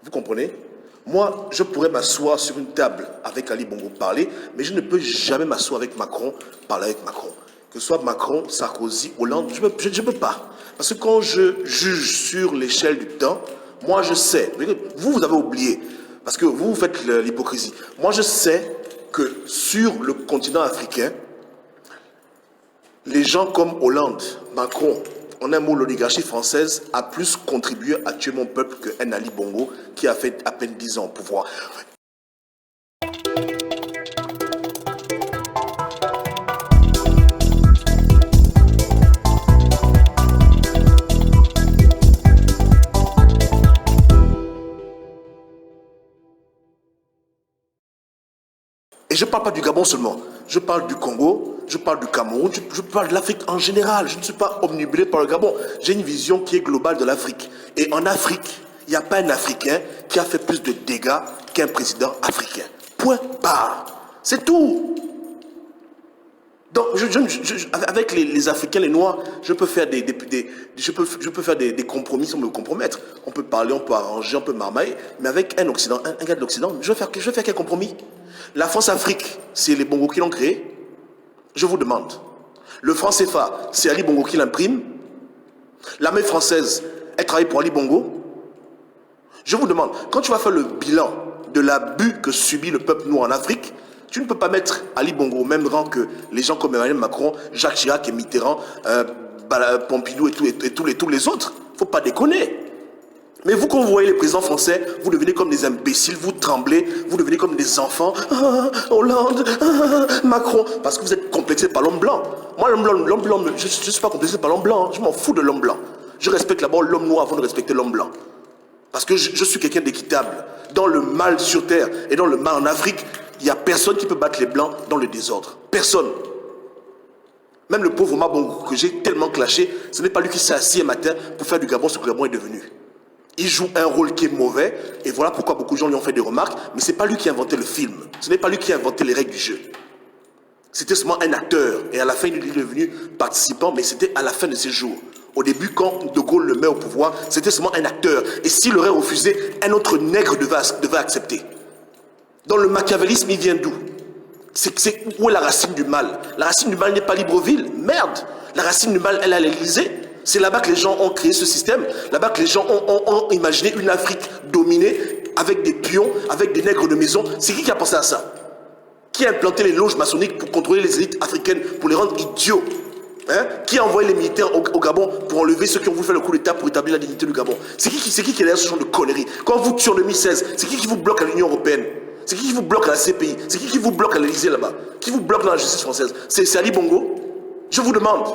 Vous comprenez? Moi, je pourrais m'asseoir sur une table avec Ali Bongo parler, mais je ne peux jamais m'asseoir avec Macron, parler avec Macron. Que ce soit Macron, Sarkozy, Hollande, je ne peux pas. Parce que quand je juge sur l'échelle du temps, moi je sais, vous avez oublié, parce que vous faites l'hypocrisie. Moi je sais que sur le continent africain, les gens comme Hollande, Macron, en un mot, l'oligarchie française a plus contribué à tuer mon peuple qu'un Ali Bongo qui a fait à peine 10 ans au pouvoir. Et je ne parle pas du Gabon seulement, je parle du Congo, je parle du Cameroun, je parle de l'Afrique en général. Je ne suis pas omnibulé par le Gabon. J'ai une vision qui est globale de l'Afrique. Et en Afrique, il n'y a pas un Africain qui a fait plus de dégâts qu'un président africain. Point barre. C'est tout. Donc, avec les Africains, les Noirs, je peux faire des compromis sans me compromettre. On peut parler, on peut arranger, on peut marmailler. Mais avec un Occident, un gars de l'Occident, je vais faire quel compromis? La France-Afrique, c'est les Bongo qui l'ont créé? Je vous demande. Le franc CFA, c'est Ali Bongo qui l'imprime? L'armée française, elle travaille pour Ali Bongo? Je vous demande, quand tu vas faire le bilan de l'abus que subit le peuple noir en Afrique, tu ne peux pas mettre Ali Bongo au même rang que les gens comme Emmanuel Macron, Jacques Chirac et Mitterrand, Pompidou et tous les autres. Il ne faut pas déconner. Mais vous, quand vous voyez les présidents français, vous devenez comme des imbéciles, vous tremblez, vous devenez comme des enfants. Ah, Hollande, Macron, parce que vous êtes complexé par l'homme blanc. Moi, l'homme blanc, je ne suis pas complexé par l'homme blanc, je m'en fous de l'homme blanc. Je respecte d'abord l'homme noir avant de respecter l'homme blanc. Parce que je suis quelqu'un d'équitable. Dans le mal sur terre et dans le mal en Afrique, il n'y a personne qui peut battre les blancs dans le désordre. Personne. Même le pauvre Mabongo que j'ai tellement clashé, ce n'est pas lui qui s'est assis un matin pour faire du Gabon ce que le Gabon est devenu. Il joue un rôle qui est mauvais, et voilà pourquoi beaucoup de gens lui ont fait des remarques, mais ce n'est pas lui qui a inventé le film. Ce n'est pas lui qui a inventé les règles du jeu. C'était seulement un acteur, et à la fin il est devenu participant, mais c'était à la fin de ses jours. Au début, quand De Gaulle le met au pouvoir, c'était seulement un acteur. Et s'il aurait refusé, un autre nègre devait accepter. Dans le machiavélisme, il vient d'où? Où est la racine du mal? La racine du mal n'est pas Libreville. Merde! La racine du mal, elle est à l'Élysée. C'est là-bas que les gens ont créé ce système. Là-bas que les gens ont imaginé une Afrique dominée avec des pions, avec des nègres de maison. C'est qui a pensé à ça? Qui a implanté les loges maçonniques pour contrôler les élites africaines, pour les rendre idiots? Qui a envoyé les militaires au Gabon pour enlever ceux qui ont voulu faire le coup d'État pour établir la dignité du Gabon? C'est qui est derrière ce genre de conneries? Quand vous tuez en 2016, c'est qui vous bloque à l'Union européenne? C'est qui vous bloque à la CPI? C'est qui vous bloque à l'Élysée là-bas? Qui vous bloque dans la justice française? C'est Ali Bongo? Je vous demande.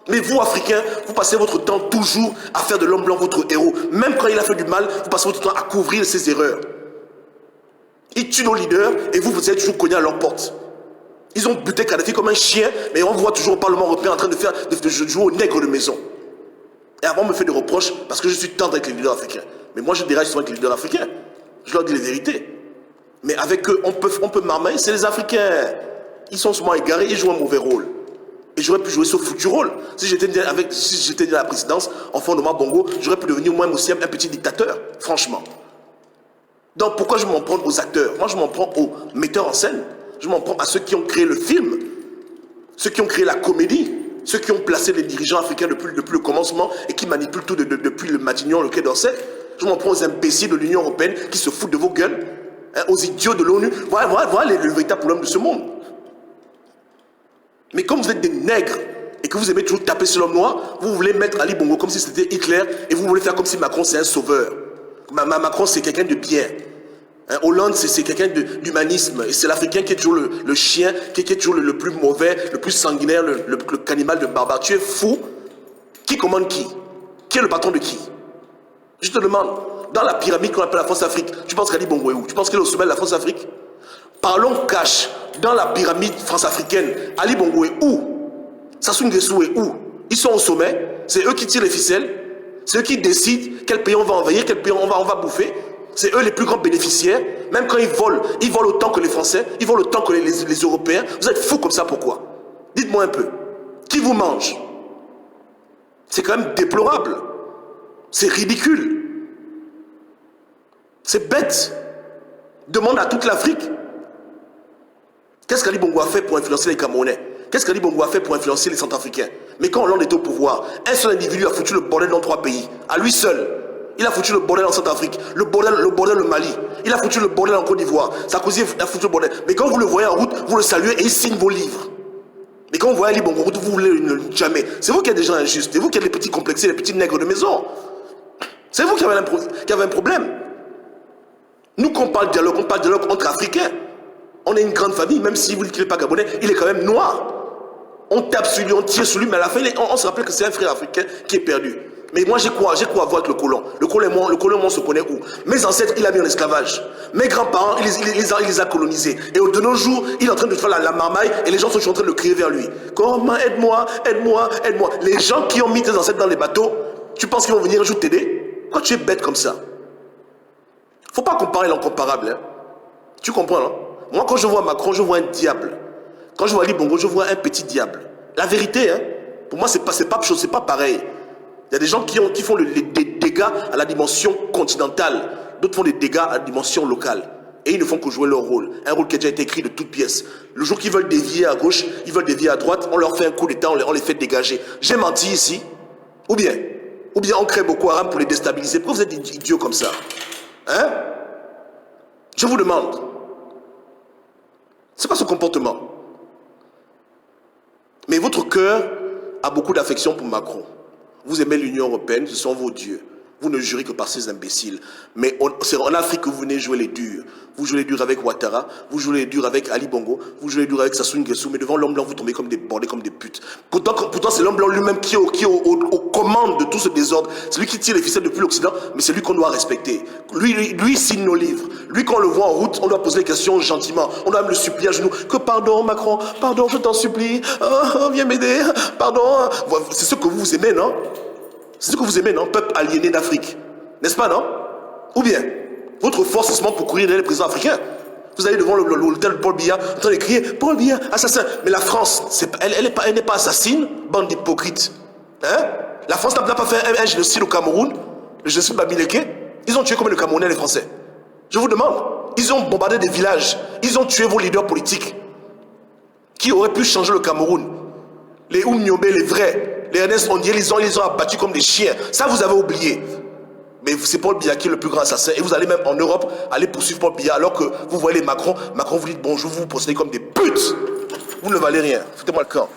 Mais vous, Africains, vous passez votre temps toujours à faire de l'homme blanc votre héros. Même quand il a fait du mal, vous passez votre temps à couvrir ses erreurs. Ils tuent nos leaders et vous êtes toujours cognés à leur porte. Ils ont buté Kadhafi comme un chien, mais on voit toujours au Parlement européen en train de jouer au nègre de maison. Et avant, on me fait des reproches parce que je suis tendre avec les leaders africains. Mais moi, je dérange souvent avec les leaders africains. Je leur dis les vérités. Mais avec eux, on peut marmailler, c'est les Africains. Ils sont souvent égarés, ils jouent un mauvais rôle. Et j'aurais pu jouer ce foutu rôle. Si j'étais dans la présidence, en fond de Bongo, j'aurais pu devenir moi aussi un petit dictateur, franchement. Donc pourquoi je m'en prends aux acteurs? Moi, je m'en prends aux metteurs en scène. Je m'en prends à ceux qui ont créé le film, ceux qui ont créé la comédie, ceux qui ont placé les dirigeants africains depuis le commencement et qui manipulent tout depuis le Matignon, le Quai d'Orsay. Je m'en prends aux imbéciles de l'Union européenne qui se foutent de vos gueules, aux idiots de l'ONU. Voilà le véritable problème de ce monde. Mais comme vous êtes des nègres et que vous aimez toujours taper sur l'homme noir, vous voulez mettre Ali Bongo comme si c'était Hitler et vous voulez faire comme si Macron c'est un sauveur. Macron c'est quelqu'un de bien. Hollande c'est quelqu'un d'humanisme et c'est l'Africain qui est toujours le chien, qui est toujours le plus mauvais, le plus sanguinaire, le cannibale de barbare. Tu es fou? Qui commande qui? Qui est le patron de qui? Je te demande, dans la pyramide qu'on appelle la France-Afrique, tu penses qu'Ali Bongo est où? Tu penses qu'il est au sommet de la France-Afrique? Parlons cash. Dans la pyramide france-africaine, Ali Bongo est où? Sassou Nguesso est où? Ils sont au sommet. C'est eux qui tirent les ficelles. C'est eux qui décident quel pays on va envahir, quel pays on va bouffer. C'est eux les plus grands bénéficiaires. Même quand ils volent autant que les Français, ils volent autant que les Européens. Vous êtes fous comme ça, pourquoi? Dites-moi un peu. Qui vous mange? C'est quand même déplorable. C'est ridicule. C'est bête. Demande à toute l'Afrique. Qu'est-ce qu'Ali Bongo a fait pour influencer les Camerounais? Qu'est-ce qu'Ali Bongo a fait pour influencer les Centrafricains? Mais quand Hollande était au pouvoir, un seul individu a foutu le bordel dans 3 pays. À lui seul. Il a foutu le bordel en Centrafrique, le bordel au Mali. Il a foutu le bordel en Côte d'Ivoire. Sarkozy a foutu le bordel. Mais quand vous le voyez en route, vous le saluez et il signe vos livres. Mais quand vous voyez Ali Bongo en route, vous voulez jamais. C'est vous qui êtes des gens injustes. C'est vous qui êtes les petits complexés, les petits nègres de maison. C'est vous qui avez un problème. Nous, quand on parle de dialogue entre Africains, on est une grande famille, même si vous dites qu'il n'est pas gabonais, il est quand même noir. On tape sur lui, on tire sur lui, mais à la fin, on se rappelle que c'est un frère africain qui est perdu. Mais moi, j'ai quoi à voir avec le colon? Le colon, moi, on se connaît où? Mes ancêtres, il a mis en esclavage. Mes grands-parents, il les a colonisés. Et de nos jours, il est en train de faire la marmaille et les gens sont en train de crier vers lui. Comment? Aide-moi, aide-moi, aide-moi. Les gens qui ont mis tes ancêtres dans les bateaux, tu penses qu'ils vont venir un jour t'aider? Quand tu es bête comme ça, faut pas comparer l'incomparable. Hein? Tu comprends, non? Moi, quand je vois Macron, je vois un diable. Quand je vois Ali Bongo, je vois un petit diable. La vérité, hein? Pour moi, c'est pas pareil. Il y a des gens qui font des dégâts à la dimension continentale. D'autres font des dégâts à la dimension locale. Et ils ne font que jouer leur rôle. Un rôle qui a déjà été écrit de toutes pièces. Le jour qu'ils veulent dévier à gauche, ils veulent dévier à droite, on leur fait un coup d'état, on les fait dégager. J'ai menti ici? Ou bien on crée Boko Haram pour les déstabiliser. Pourquoi vous êtes idiots comme ça? Hein? Je vous demande. C'est pas ce comportement. Mais votre cœur a beaucoup d'affection pour Macron. Vous aimez l'Union européenne, ce sont vos dieux. Vous ne jurez que par ces imbéciles. Mais c'est en Afrique que vous venez jouer les durs. Vous jouez les durs avec Ouattara, vous jouez les durs avec Ali Bongo, vous jouez les durs avec Sassou Nguesso, mais devant l'homme blanc, vous tombez comme des bordés, comme des putes. Pourtant c'est l'homme blanc lui-même qui est aux commandes de tout ce désordre. C'est lui qui tire les ficelles depuis l'Occident, mais c'est lui qu'on doit respecter. Lui signe nos livres. Lui, quand on le voit en route, on doit poser les questions gentiment. On doit même le supplier à genoux. Que pardon, Macron, pardon, je t'en supplie. Oh, viens m'aider, pardon. C'est ce que vous aimez, non? C'est ce que vous aimez, non? Peuple aliéné d'Afrique. N'est-ce pas, non? Ou bien, votre force, c'est seulement pour courir derrière les présidents africains. Vous allez devant l'hôtel de Paul Biya, en train de crier, Paul Biya, assassin. Mais la France, elle n'est pas assassine, bande d'hypocrites. Hein? La France n'a pas fait un génocide au Cameroun, le génocide Bamileke. Ils ont tué combien de Camerounais, les Français? Je vous demande. Ils ont bombardé des villages. Ils ont tué vos leaders politiques qui auraient pu changer le Cameroun. Les Oumniobé, les vrais. Les Ernest Ondié, ils les ont abattus comme des chiens. Ça, vous avez oublié. Mais c'est Paul Biya qui est le plus grand assassin. Et vous allez même en Europe aller poursuivre Paul Biya alors que vous voyez les Macron. Macron, vous dites bonjour, vous vous procédez comme des putes. Vous ne valez rien. Foutez-moi le camp.